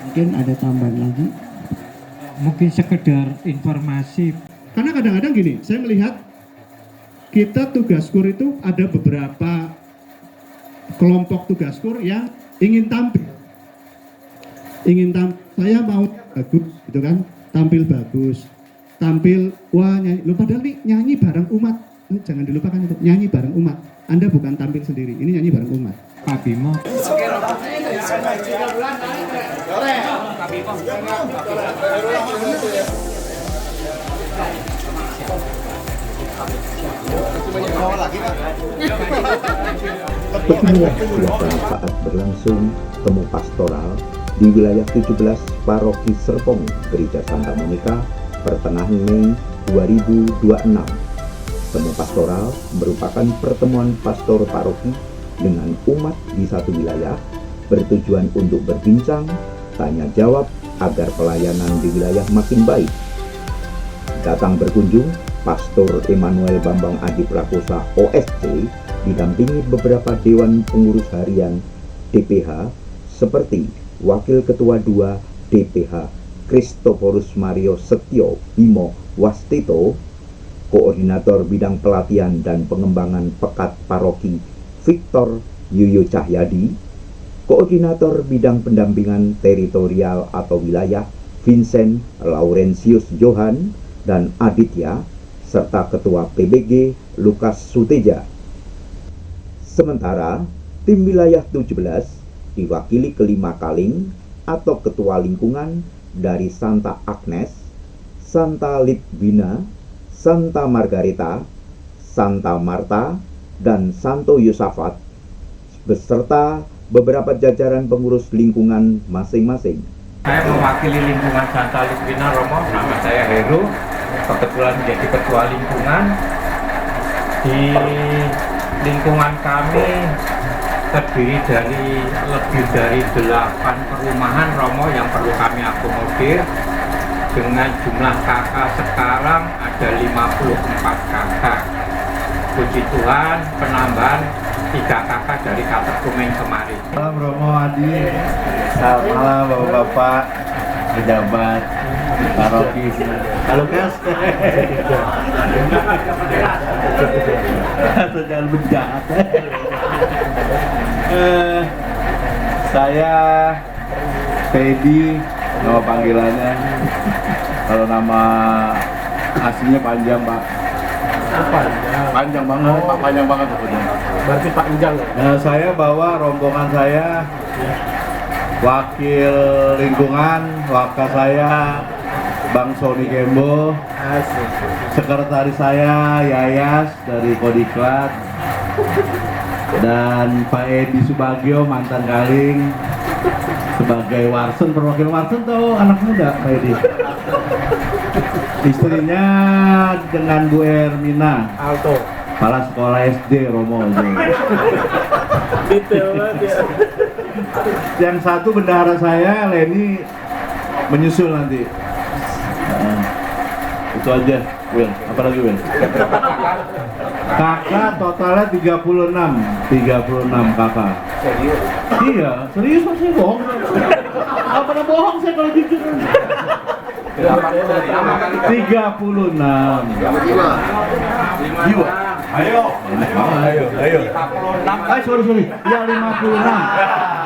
Mungkin ada tambahan lagi? Mungkin sekedar informasi. Karena kadang-kadang gini, saya melihat kita tugas kur itu ada beberapa kelompok tugas kur yang ingin tampil. Saya mau bagus gitu kan, tampil bagus. Tampil, wah nyanyi, lu padahal nih nyanyi bareng umat. Jangan dilupakan itu, nyanyi bareng umat. Anda bukan tampil sendiri, ini nyanyi bareng umat. Pak Bimo. Beginilah suasana saat berlangsung temu pastoral di wilayah 17 Paroki Serpong, Gereja Santa Monica, pertengahan Mei 2026. Temu pastoral merupakan pertemuan pastor paroki dengan umat di satu wilayah, bertujuan untuk berbincang, tanya jawab agar pelayanan di wilayah makin baik. Datang berkunjung Pastor Emmanuel Bambang Adi Prakosa OSC didampingi beberapa dewan pengurus harian DPH seperti Wakil Ketua 2 DPH Kristoforus Mario Setio Bimo Wastito, Koordinator Bidang Pelatihan dan Pengembangan Pekat Paroki Victor Yuyo Cahyadi, Koordinator Bidang Pendampingan Teritorial atau Wilayah Vincent Laurentius Johan dan Aditya, serta Ketua PBG Lukas Suteja. Sementara tim wilayah 17 diwakili kelima Kaling atau Ketua Lingkungan dari Santa Agnes, Santa Litbina, Santa Margareta, Santa Marta, dan Santo Yosafat, beserta beberapa jajaran pengurus lingkungan masing-masing. Saya mewakili lingkungan Santa Litbina Romo, nama saya Heru, kebetulan menjadi ketua lingkungan. Di lingkungan kami terdiri dari lebih dari 8 perumahan Romo yang perlu kami akomodir. Dengan jumlah kakak sekarang ada 54 kakak. Puji Tuhan, penambahan 3 kakak dari Katerkumeng kemarin. Malam Romo Adi, selamat malam Bapak-Bapak, pejabat, paroki, halo Kas. Atau jangan berjahat. Saya Teddy, nama panggilannya. Kalau nama aslinya panjang Pak. Panjang banget, Pak, panjang banget pokoknya. Berarti Pak Injang. Nah, saya bawa rombongan saya, wakil lingkungan, wakil saya Bang Sony Kembo, sekretaris saya Yayas dari Kodiklat, dan Pak Edi Subagio mantan Kaling sebagai Warsen, perwakilan Warsen tuh anak muda Pak Edi. Istrinya dengan Bu Ermina Alto. kepala sekolah SD Romo. Detail banget ya. Yang satu bendahara saya Leni menyusul nanti. Itu aja, Will. Apa lagi, Will? Kakak totalnya 36 kakak. Serius? Iya, serius masih bohong. Gak pernah bohong saya kalau jujur. 36 jiwa. Ayo. Sorry. Ya 56.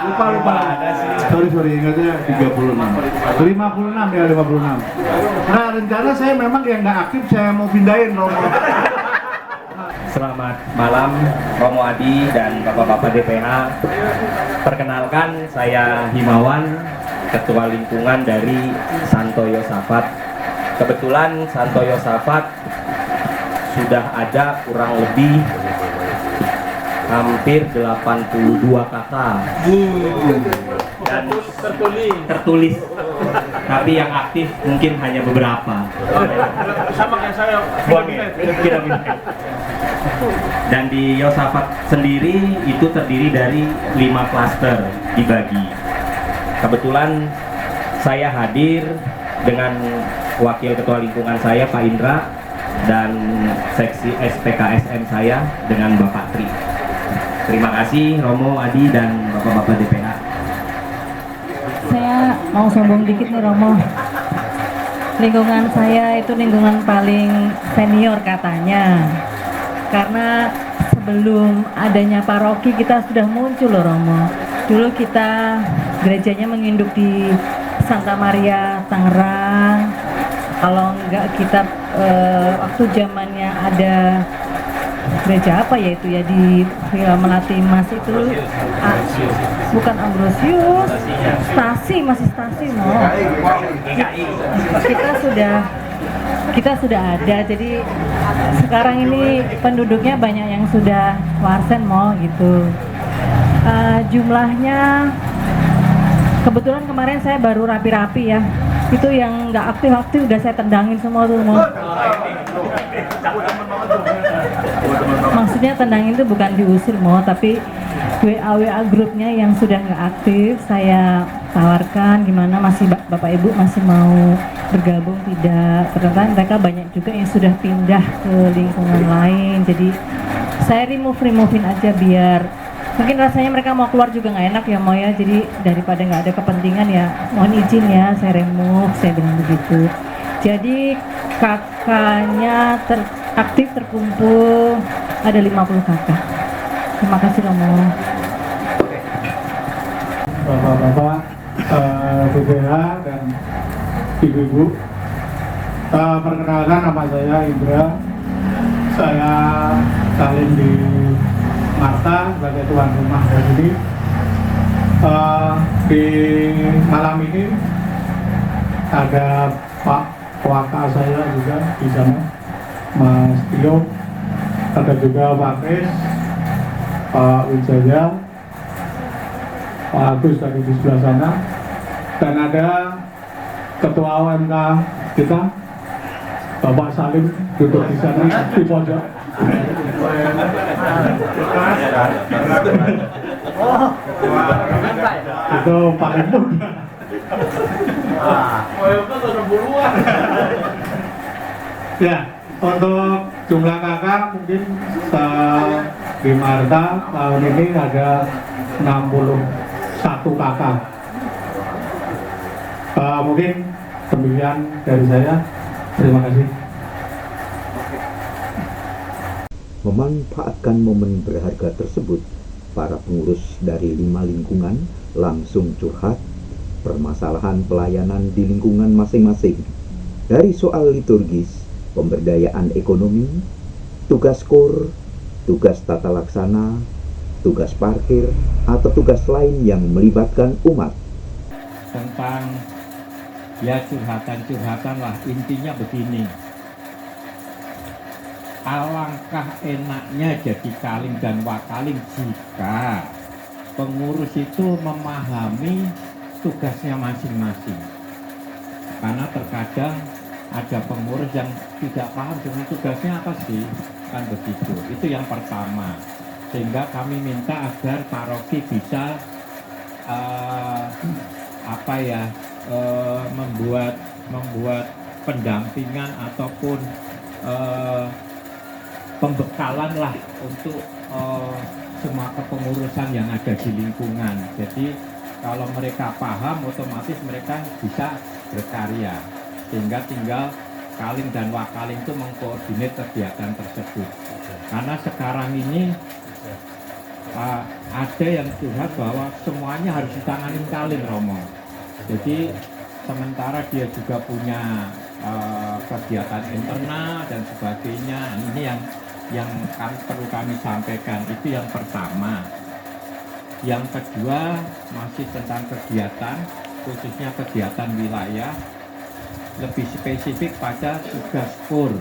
Lupa. Sorry, ingatnya 36. 56 ya 56. Nah, rencana saya memang yang nggak aktif saya mau pindahin Romo. Selamat malam Romo Adi dan Bapak-Bapak DPH. Perkenalkan, saya Himawan, Ketua Lingkungan dari Santo Yosafat. Kebetulan Santo Yosafat sudah ada kurang lebih hampir 82 kakak dan tertulis, tapi yang aktif mungkin hanya beberapa. Sama kayak saya. Dan di Yosafat sendiri itu terdiri dari 5 klaster dibagi. Kebetulan saya hadir dengan wakil ketua lingkungan saya Pak Indra dan seksi SPKSM saya dengan Bapak Tri. Terima kasih Romo, Adi, dan Bapak-Bapak DPH. Saya mau sombong dikit nih Romo. Lingkungan saya itu lingkungan paling senior katanya. Karena sebelum adanya paroki kita sudah muncul loh Romo. Dulu kita gerejanya menginduk di Santa Maria Tangerang. Kalau enggak kita waktu zamannya ada gereja apa ya itu ya di Villa Melati Mas itu bukan Ambrosius, masih stasi mau. Kita sudah ada, jadi sekarang ini penduduknya banyak yang sudah warsen mau gitu. Jumlahnya kebetulan kemarin saya baru rapi-rapi ya. Itu yang nggak aktif udah saya tendangin semua tuh mau. Maksudnya tendangin itu bukan diusir mau, tapi WA grupnya yang sudah nggak aktif saya tawarkan gimana masih Bapak Ibu masih mau bergabung tidak. Ternyata mereka banyak juga yang sudah pindah ke lingkungan lain. Jadi saya removein aja biar mungkin rasanya mereka mau keluar juga nggak enak ya mau ya, jadi daripada nggak ada kepentingan ya mohon izin ya saya remove, saya bilang begitu. Jadi kakaknya aktif terkumpul ada 50 kakak. Terima kasih Romo. Bapak-bapak, BPH dan ibu-ibu, perkenalkan nama saya Indra. Saya salin di Marta sebagai tuan rumah dari sini. Di malam ini ada Pak Waka saya juga di sana, Mas Tio, ada juga Pak Kris, Pak Wijaya, Pak Agus dari di sebelah sana, dan ada Ketua OMK kita, Bapak Salim duduk di sana di pojok. Itu paling muda. Ya, untuk jumlah kakak mungkin di Marta tahun ini ada 61 kakak. Mungkin demikian dari saya. Terima kasih. Memanfaatkan momen berharga tersebut, para pengurus dari 5 lingkungan langsung curhat permasalahan pelayanan di lingkungan masing-masing, dari soal liturgis, pemberdayaan ekonomi, tugas KOR, tugas tata laksana, tugas parkir, atau tugas lain yang melibatkan umat. Tentang ya curhatan lah, intinya begini. Alangkah enaknya jadi kaling dan wakaling jika pengurus itu memahami tugasnya masing-masing. Karena terkadang ada pengurus yang tidak paham dengan tugasnya apa sih, kan begitu. Itu yang pertama. Sehingga kami minta agar paroki bisa membuat pendampingan ataupun pembekalan lah untuk semua kepengurusan yang ada di lingkungan. Jadi kalau mereka paham, otomatis mereka bisa berkarya, sehingga tinggal kaling dan wakaling itu mengkoordinir kegiatan tersebut. Karena sekarang ini ada yang curhat bahwa semuanya harus ditanganin kaling, Romo. Jadi sementara dia juga punya kegiatan internal dan sebagainya. Ini yang perlu kami sampaikan, itu yang pertama. Yang kedua masih tentang kegiatan, khususnya kegiatan wilayah, lebih spesifik pada tugas KOR.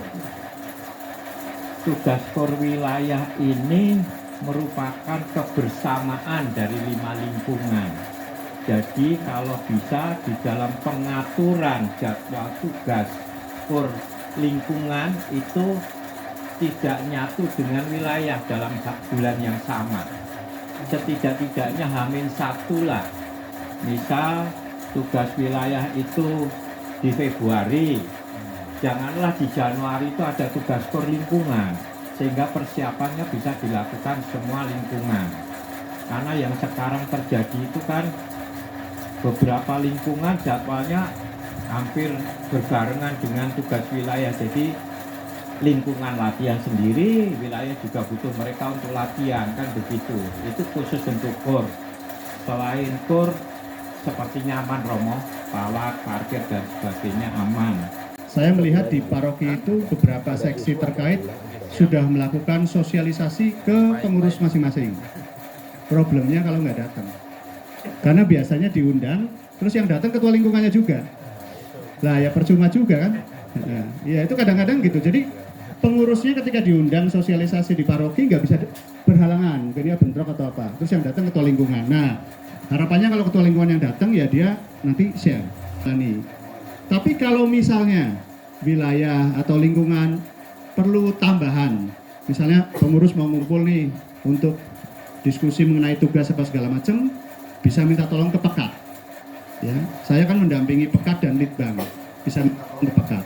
Tugas KOR wilayah ini merupakan kebersamaan dari 5 lingkungan. Jadi kalau bisa di dalam pengaturan jadwal tugas KOR lingkungan itu tidak nyatu dengan wilayah dalam bulan yang sama. Setidak-tidaknya H-1 lah. Misal tugas wilayah itu di Februari, janganlah di Januari itu ada tugas KOR lingkungan, sehingga persiapannya bisa dilakukan semua lingkungan. Karena yang sekarang terjadi itu kan beberapa lingkungan jadwalnya hampir berbarengan dengan tugas wilayah. Jadi lingkungan latihan sendiri, wilayah juga butuh mereka untuk latihan, kan begitu. Itu khusus untuk KUR. Selain KUR, seperti nyaman Romo, pawak, parkir dan sebagainya aman. Saya melihat di paroki itu beberapa seksi terkait sudah melakukan sosialisasi ke pengurus masing-masing. Problemnya kalau nggak datang. Karena biasanya diundang, terus yang datang ketua lingkungannya juga. Lah ya percuma juga kan. Nah, ya itu kadang-kadang gitu. Jadi pengurusnya ketika diundang sosialisasi di paroki nggak bisa berhalangan, mungkin dia bentrok atau apa. Terus yang datang ketua lingkungan. Nah, harapannya kalau ketua lingkungan yang datang ya dia nanti share. Tapi kalau misalnya wilayah atau lingkungan perlu tambahan, misalnya pengurus mau ngumpul nih untuk diskusi mengenai tugas apa segala macam, bisa minta tolong ke Pekat. Ya, saya kan mendampingi Pekat dan Litbang, bisa minta tolong ke Pekat.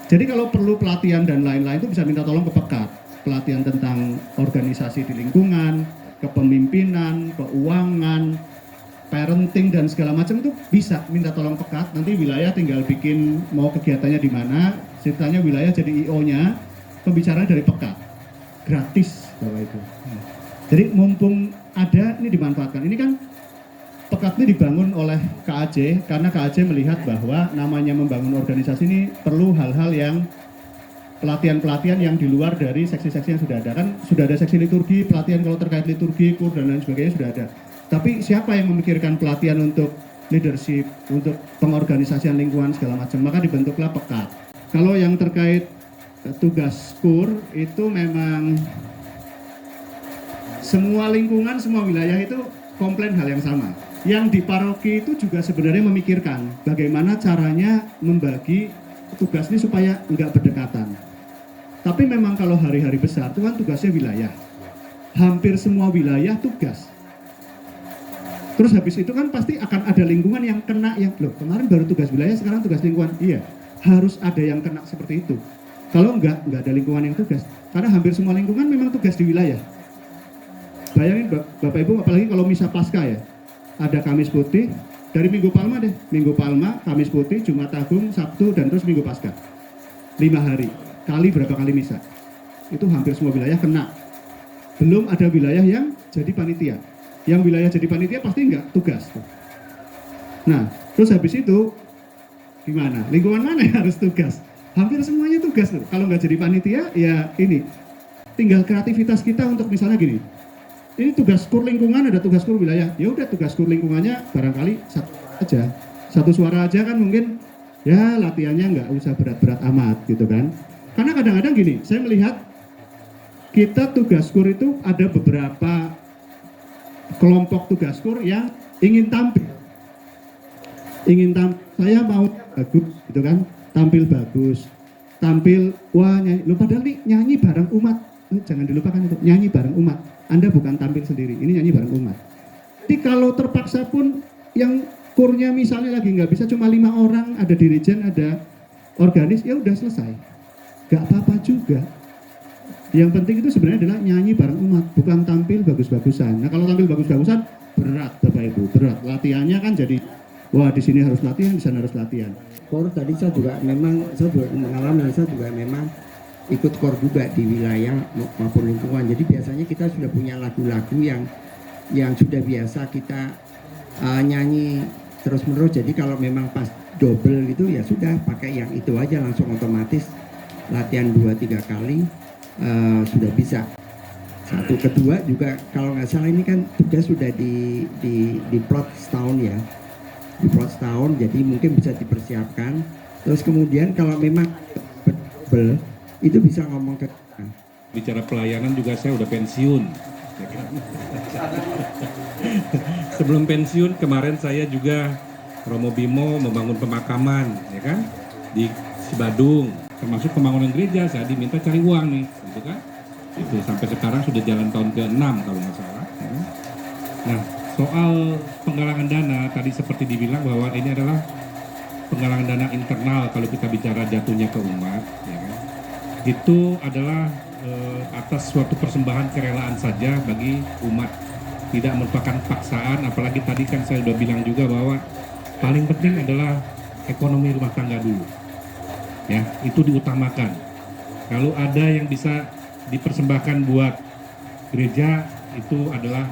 Jadi kalau perlu pelatihan dan lain-lain itu bisa minta tolong ke Pekat. Pelatihan tentang organisasi di lingkungan, kepemimpinan, keuangan, parenting dan segala macam itu bisa minta tolong Pekat. Nanti wilayah tinggal bikin mau kegiatannya di mana, ceritanya wilayah jadi IO-nya, pembicaraan dari Pekat. Gratis Bapak Ibu. Jadi mumpung ada ini dimanfaatkan. Ini kan Pekat ini dibangun oleh KAJ karena KAJ melihat bahwa namanya membangun organisasi ini perlu hal-hal yang pelatihan-pelatihan yang di luar dari seksi-seksi yang sudah ada. Kan sudah ada seksi liturgi, pelatihan kalau terkait liturgi, KUR dan lain sebagainya sudah ada. Tapi siapa yang memikirkan pelatihan untuk leadership, untuk pengorganisasian lingkungan segala macam, maka dibentuklah Pekat. Kalau yang terkait tugas KUR itu memang semua lingkungan, semua wilayah itu komplain hal yang sama. Yang di paroki itu juga sebenarnya memikirkan bagaimana caranya membagi tugas ini supaya enggak berdekatan. Tapi memang kalau hari-hari besar itu kan tugasnya wilayah. Hampir semua wilayah tugas. Terus habis itu kan pasti akan ada lingkungan yang kena yang loh kemarin baru tugas wilayah sekarang tugas lingkungan. Iya, harus ada yang kena seperti itu. Kalau enggak ada lingkungan yang tugas. Karena hampir semua lingkungan memang tugas di wilayah. Bayangin Bapak Ibu apalagi kalau misa Paskah ya. Ada Kamis Putih, dari Minggu Palma deh. Minggu Palma, Kamis Putih, Jumat Agung, Sabtu, dan terus Minggu Paskah. 5 hari. Kali berapa kali misa? Itu hampir semua wilayah kena. Belum ada wilayah yang jadi panitia. Yang wilayah jadi panitia pasti enggak tugas. Nah, terus habis itu gimana? Lingkungan mana yang harus tugas? Hampir semuanya tugas loh. Kalau nggak jadi panitia, ya ini. Tinggal kreativitas kita untuk misalnya gini. Ini tugas KUR lingkungan, ada tugas KUR wilayah. Ya udah tugas KUR lingkungannya barangkali satu suara aja kan mungkin ya latihannya nggak usah berat-berat amat gitu kan. Karena kadang-kadang gini, saya melihat kita tugas KUR itu ada beberapa kelompok tugas KUR yang ingin tampil. Saya mau bagus gitu kan, tampil bagus. Tampil wah nyanyi, lu padahal nih nyanyi bareng umat. Jangan dilupakan itu, nyanyi bareng umat. Anda bukan tampil sendiri, ini nyanyi bareng umat. Jadi kalau terpaksa pun yang kurnya misalnya lagi nggak bisa cuma 5 orang, ada dirijen, ada organis, ya udah selesai. Gak apa-apa juga. Yang penting itu sebenarnya adalah nyanyi bareng umat, bukan tampil bagus-bagusan. Nah kalau tampil bagus-bagusan berat Bapak Ibu, berat. Latihannya kan jadi, wah di sini harus latihan, di sana harus latihan. KUR tadi saya juga mengalami, saya juga memang ikut KUR juga di wilayah maupun lingkungan. Jadi biasanya kita sudah punya lagu-lagu yang sudah biasa kita nyanyi terus-menerus. Jadi kalau memang pas double gitu ya sudah pakai yang itu aja, langsung otomatis latihan 2-3 kali sudah bisa. Satu, kedua juga kalau nggak salah ini kan tugas sudah di plot setahun ya, di plot setahun, jadi mungkin bisa dipersiapkan. Terus kemudian kalau memang double itu bisa ngomong ke bicara pelayanan juga saya udah pensiun. Sebelum pensiun kemarin saya juga Romo Bimo membangun pemakaman, ya kan, di Cibadung, termasuk pembangunan gereja. Saya diminta cari uang nih, gitu kan. Itu sampai sekarang sudah jalan tahun ke-6 kalau nggak salah. Nah, soal penggalangan dana tadi seperti dibilang bahwa ini adalah penggalangan dana internal kalau kita bicara jatuhnya ke umat, ya kan. Itu adalah atas suatu persembahan kerelaan saja bagi umat, tidak merupakan paksaan. Apalagi tadi kan saya sudah bilang juga bahwa paling penting adalah ekonomi rumah tangga dulu. Ya, itu diutamakan. Kalau ada yang bisa dipersembahkan buat gereja, itu adalah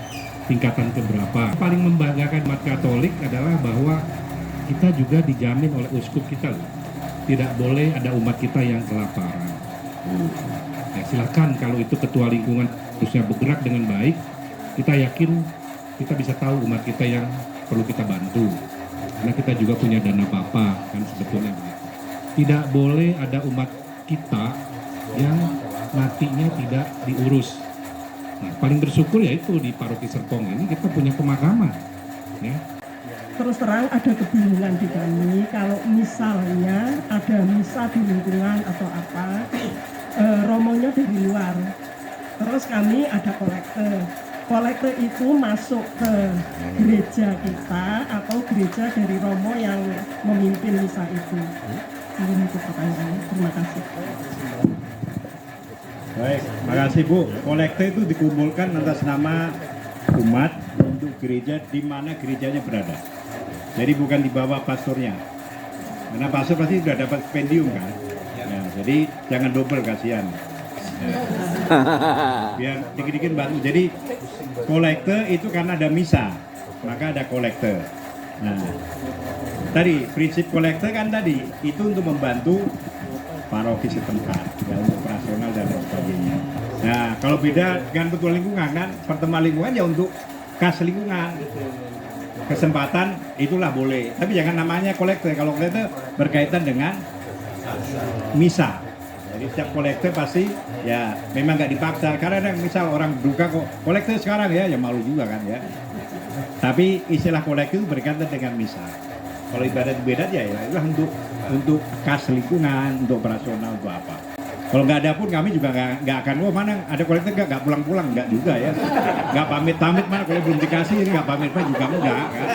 tingkatan keberapa. Paling membanggakan umat Katolik adalah bahwa kita juga dijamin oleh uskup kita loh. Tidak boleh ada umat kita yang kelaparan. Ya, silakan kalau itu ketua lingkungan harusnya bergerak dengan baik, kita yakin kita bisa tahu umat kita yang perlu kita bantu. Karena kita juga punya dana Bapa, kan sebetulnya begitu. Tidak boleh ada umat kita yang matinya tidak diurus. Nah, paling bersyukur yaitu di Paroki Serpong ini kita punya pemakaman. Ya. Terus terang ada kebingungan di kami kalau misalnya ada misa di lingkungan atau apa, romonya dari luar. Terus kami ada kolektor itu masuk ke gereja kita atau gereja dari romo yang memimpin misa itu. Ini untuk pertanyaannya. Terima kasih. Baik, makasih Bu. Kolektor itu dikumpulkan atas nama umat untuk gereja di mana gerejanya berada. Jadi bukan di bawah pastornya. Karena pastor pasti sudah dapat stipendium kan. Ya, jadi jangan double, kasihan. Ya. Biar dikit-dikit bantu. Jadi kolektor itu karena ada misa, maka ada kolektor. Nah, tadi prinsip kolektor kan tadi itu untuk membantu paroki setempat, ya, untuk operasional dan sebagainya. Nah, kalau beda dengan ketua lingkungan kan, pertemuan lingkungan ya untuk kas lingkungan. Kesempatan itulah boleh, tapi jangan namanya kolektor. Kalau kolektor berkaitan dengan misa. Jadi setiap kolektor pasti ya memang nggak dipaksa. Karena ada misal orang duka kok kolektor sekarang ya malu juga kan ya. Tapi istilah kolektor berkaitan dengan misa. Kalau ibadat ya itulah untuk kas lingkungan, untuk operasional, untuk apa. Kalau nggak ada pun kami juga nggak akan, mana ada kolektor nggak pulang-pulang, nggak juga ya. Nggak pamit-pamit mana kalau belum dikasih ini nggak pamit-pamit juga enggak kan.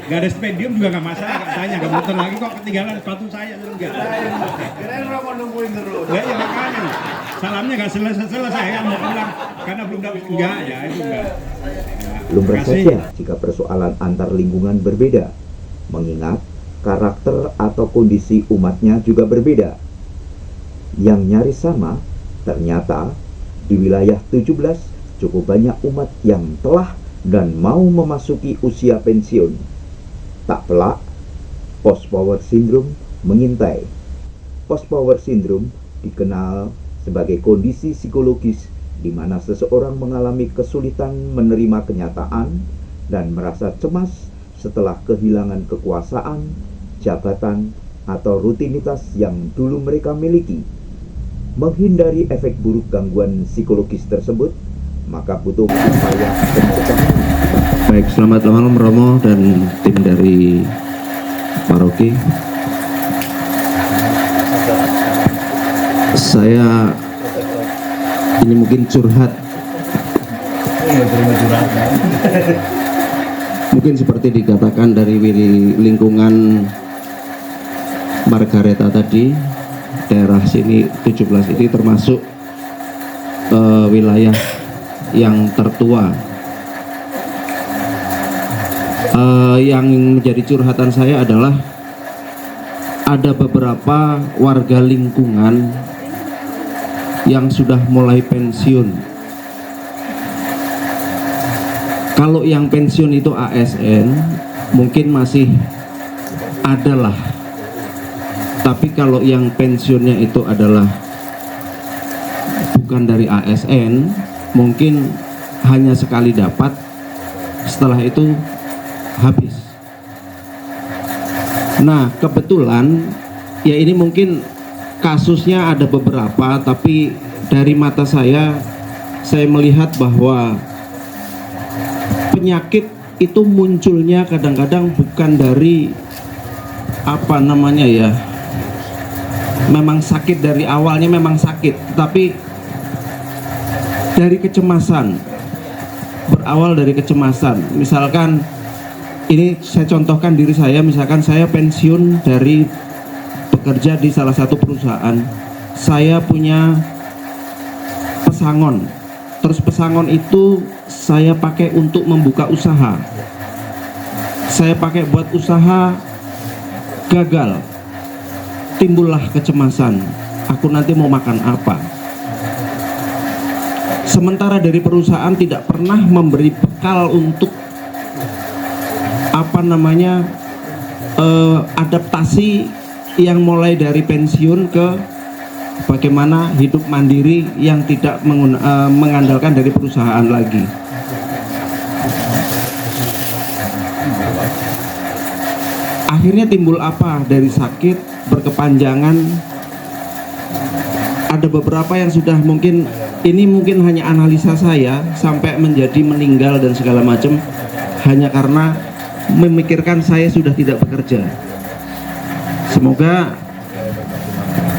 Nggak ada stipendium juga nggak masalah, nggak tanya, nggak muter lagi kok ketinggalan sepatu saya itu enggak. Kirain Romo nungguin terus. Ya makanya salamnya nggak selesai kan mau pulang karena belum dapat enggak ya itu enggak. Lumrah saja jika persoalan antar lingkungan berbeda, mengingat karakter atau kondisi umatnya juga berbeda. Yang nyaris sama, ternyata di wilayah 17 cukup banyak umat yang telah dan mau memasuki usia pensiun. Tak pelak, post power syndrome mengintai. Post power syndrome dikenal sebagai kondisi psikologis di mana seseorang mengalami kesulitan menerima kenyataan dan merasa cemas setelah kehilangan kekuasaan, jabatan, atau rutinitas yang dulu mereka miliki. Menghindari efek buruk gangguan psikologis tersebut, maka butuh upaya pencegahan. Baik, selamat malam Romo dan tim dari paroki. Saya ini mungkin curhat. Mungkin seperti dikatakan dari lingkungan Margareta tadi, daerah sini 17 ini termasuk wilayah yang tertua. Yang menjadi curhatan saya adalah ada beberapa warga lingkungan yang sudah mulai pensiun. Kalau yang pensiun itu ASN mungkin masih ada lah. Tapi kalau yang pensiunnya itu adalah bukan dari ASN, mungkin hanya sekali dapat, setelah itu habis. Nah, kebetulan ya ini mungkin kasusnya ada beberapa, tapi dari mata saya melihat bahwa penyakit itu munculnya kadang-kadang bukan dari apa namanya ya, memang sakit dari awalnya memang sakit, tapi dari kecemasan, berawal dari kecemasan. Misalkan ini saya contohkan diri saya, misalkan saya pensiun dari bekerja di salah satu perusahaan, saya punya pesangon, terus pesangon itu saya pakai untuk membuka usaha, saya pakai buat usaha gagal, timbullah kecemasan, aku nanti mau makan apa. Sementara dari perusahaan tidak pernah memberi bekal untuk adaptasi yang mulai dari pensiun ke bagaimana hidup mandiri yang tidak mengandalkan dari perusahaan lagi. Akhirnya timbul apa? Dari sakit berkepanjangan. Ada beberapa yang sudah mungkin hanya analisa saya sampai menjadi meninggal dan segala macam hanya karena memikirkan saya sudah tidak bekerja. Semoga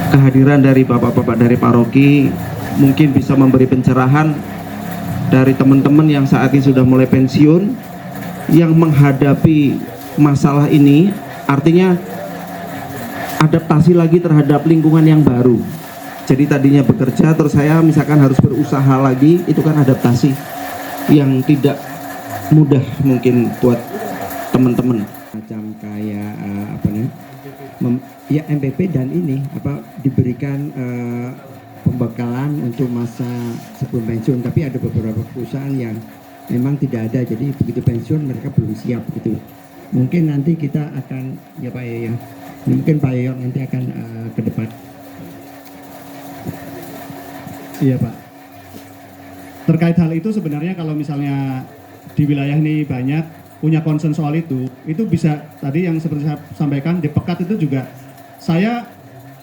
kehadiran dari bapak-bapak dari paroki mungkin bisa memberi pencerahan dari teman-teman yang saat ini sudah mulai pensiun yang menghadapi masalah ini, artinya adaptasi lagi terhadap lingkungan yang baru. Jadi tadinya bekerja terus saya misalkan harus berusaha lagi, itu kan adaptasi yang tidak mudah mungkin buat teman-teman. Macam kayak ya MPP dan ini diberikan pembekalan untuk masa sebelum pensiun, tapi ada beberapa perusahaan yang memang tidak ada, jadi begitu pensiun mereka belum siap gitu. Mungkin nanti kita akan ya Pak Yoyo, mungkin Pak Yoyo nanti akan ke depan. Iya Pak. Terkait hal itu sebenarnya kalau misalnya di wilayah ini banyak punya concern soal itu bisa tadi yang seperti saya sampaikan di Pekat itu juga saya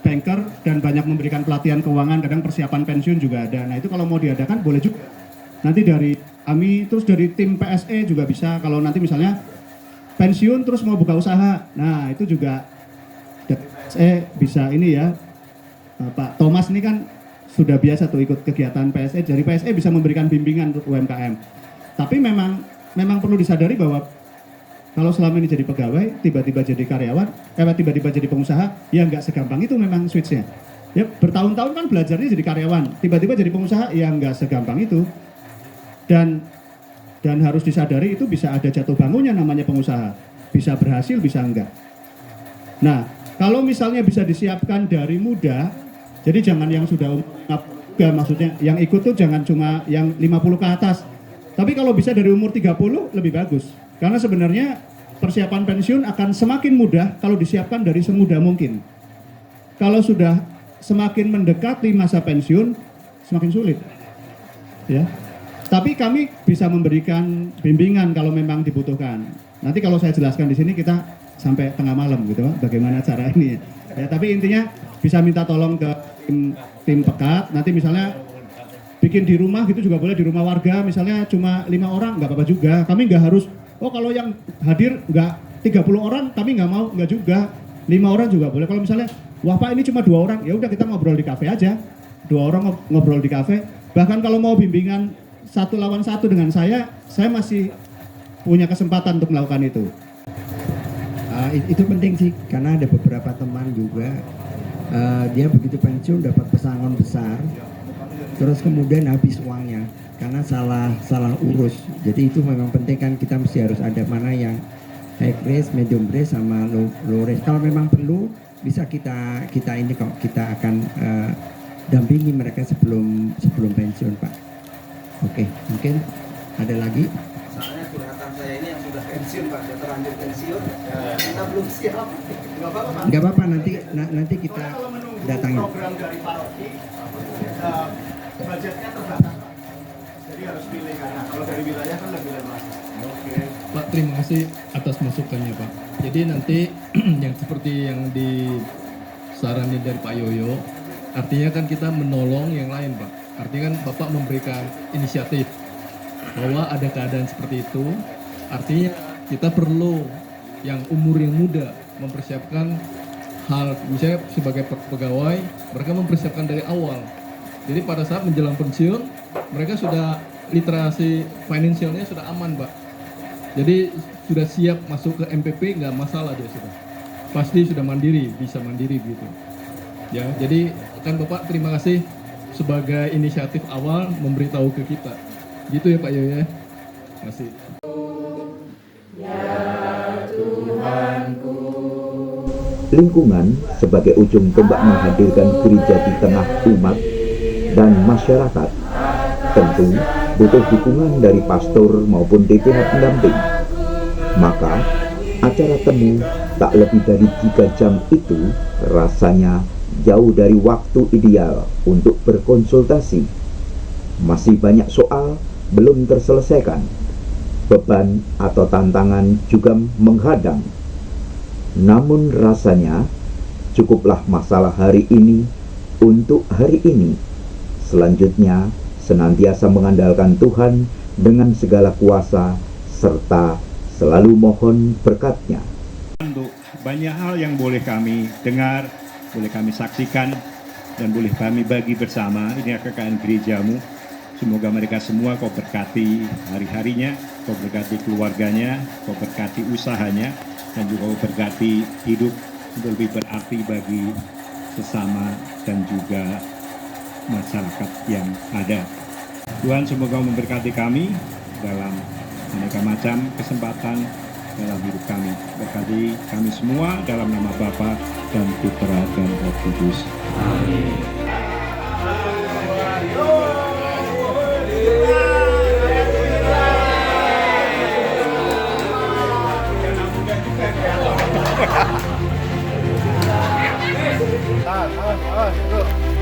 banker dan banyak memberikan pelatihan keuangan, kadang persiapan pensiun juga ada. Nah itu kalau mau diadakan boleh juga. Nanti dari kami terus dari tim PSE juga bisa kalau nanti misalnya pensiun terus mau buka usaha. Nah itu juga PSE bisa ini ya. Pak Thomas ini kan sudah biasa tuh ikut kegiatan PSE, dari PSE bisa memberikan bimbingan untuk UMKM. Tapi memang perlu disadari bahwa kalau selama ini jadi pegawai, tiba-tiba jadi karyawan, tiba-tiba jadi pengusaha, ya nggak segampang itu memang switchnya. Ya bertahun-tahun kan belajarnya jadi karyawan, tiba-tiba jadi pengusaha, ya nggak segampang itu. Dan harus disadari itu bisa ada jatuh bangunnya namanya pengusaha, bisa berhasil, bisa enggak. Nah, kalau misalnya bisa disiapkan dari muda, jadi jangan yang sudah maksudnya yang ikut tuh jangan cuma yang 50 ke atas. Tapi kalau bisa dari umur 30 lebih bagus. Karena sebenarnya persiapan pensiun akan semakin mudah kalau disiapkan dari semudah mungkin. Kalau sudah semakin mendekati masa pensiun, semakin sulit. Ya. Tapi kami bisa memberikan bimbingan kalau memang dibutuhkan. Nanti kalau saya jelaskan di sini kita sampai tengah malam gitu, bagaimana cara ini. Ya, tapi intinya bisa minta tolong ke tim Pekat, nanti misalnya bikin di rumah gitu juga boleh, di rumah warga misalnya cuma 5 orang nggak apa-apa juga. Kami nggak harus, kalau yang hadir nggak 30 orang kami nggak mau, nggak juga. 5 orang juga boleh. Kalau misalnya, wah Pak ini cuma 2 orang, ya udah kita ngobrol di kafe aja. 2 orang ngobrol di kafe. Bahkan kalau mau bimbingan 1 lawan 1 dengan saya masih punya kesempatan untuk melakukan itu. Itu penting sih, karena ada beberapa teman juga dia begitu pensiun dapat pesangon besar, terus kemudian habis uangnya karena salah urus. Jadi itu memang penting kan, kita mesti harus ada mana yang high risk, medium risk, sama low risk. Kalau memang perlu bisa kita ini kok, kita akan dampingi mereka sebelum pensiun Pak. Oke, mungkin ada lagi. Soalnya curhatan saya ini yang sudah pensiun Pak, sudah terlanjur pensiun, kita belum siap. Nggak apa-apa, nanti kita datangi. Program dari paroki, budgetnya terbatas Pak. Jadi harus pilih, karena kalau dari wilayah kan lebih lemas. Oke. Pak, terima kasih atas masukannya Pak. Jadi nanti yang seperti yang disaranin dari Pak Yoyo, artinya kan kita menolong yang lain Pak. Artinya kan Bapak memberikan inisiatif bahwa ada keadaan seperti itu, artinya kita perlu yang umur yang muda mempersiapkan hal, misalnya sebagai pegawai mereka mempersiapkan dari awal. Jadi pada saat menjelang pensiun mereka sudah literasi finansialnya sudah aman Pak. Jadi sudah siap masuk ke MPP, nggak masalah dia sudah. Pasti sudah mandiri, bisa mandiri gitu. Ya, jadi kan Bapak terima kasih sebagai inisiatif awal memberitahu ke kita. Gitu ya Pak Yoyo ya. Terima kasih. Ya Tuhanku, Lingkungan sebagai ujung tombak menghadirkan gereja di tengah umat dan masyarakat tentu butuh dukungan dari pastor maupun DPH pendamping. Maka acara temu tak lebih dari 3 jam itu rasanya jauh dari waktu ideal untuk berkonsultasi. Masih banyak soal belum terselesaikan. Beban atau tantangan juga menghadang. Namun rasanya cukuplah masalah hari ini untuk hari ini. Selanjutnya senantiasa mengandalkan Tuhan dengan segala kuasa serta selalu mohon berkat-Nya. Untuk banyak hal yang boleh kami dengar, boleh kami saksikan, dan boleh kami bagi bersama. Ini KKN gerejamu. Semoga mereka semua Kau berkati hari-harinya, Kau berkati keluarganya, Kau berkati usahanya, dan juga Kau berkati hidup untuk lebih berarti bagi sesama dan juga masyarakat yang ada. Tuhan semoga memberkati kami dalam aneka macam kesempatan dalam hidup kami. Berkati kami semua dalam nama Bapa dan Putra dan Roh Kudus. Amin. Tahan,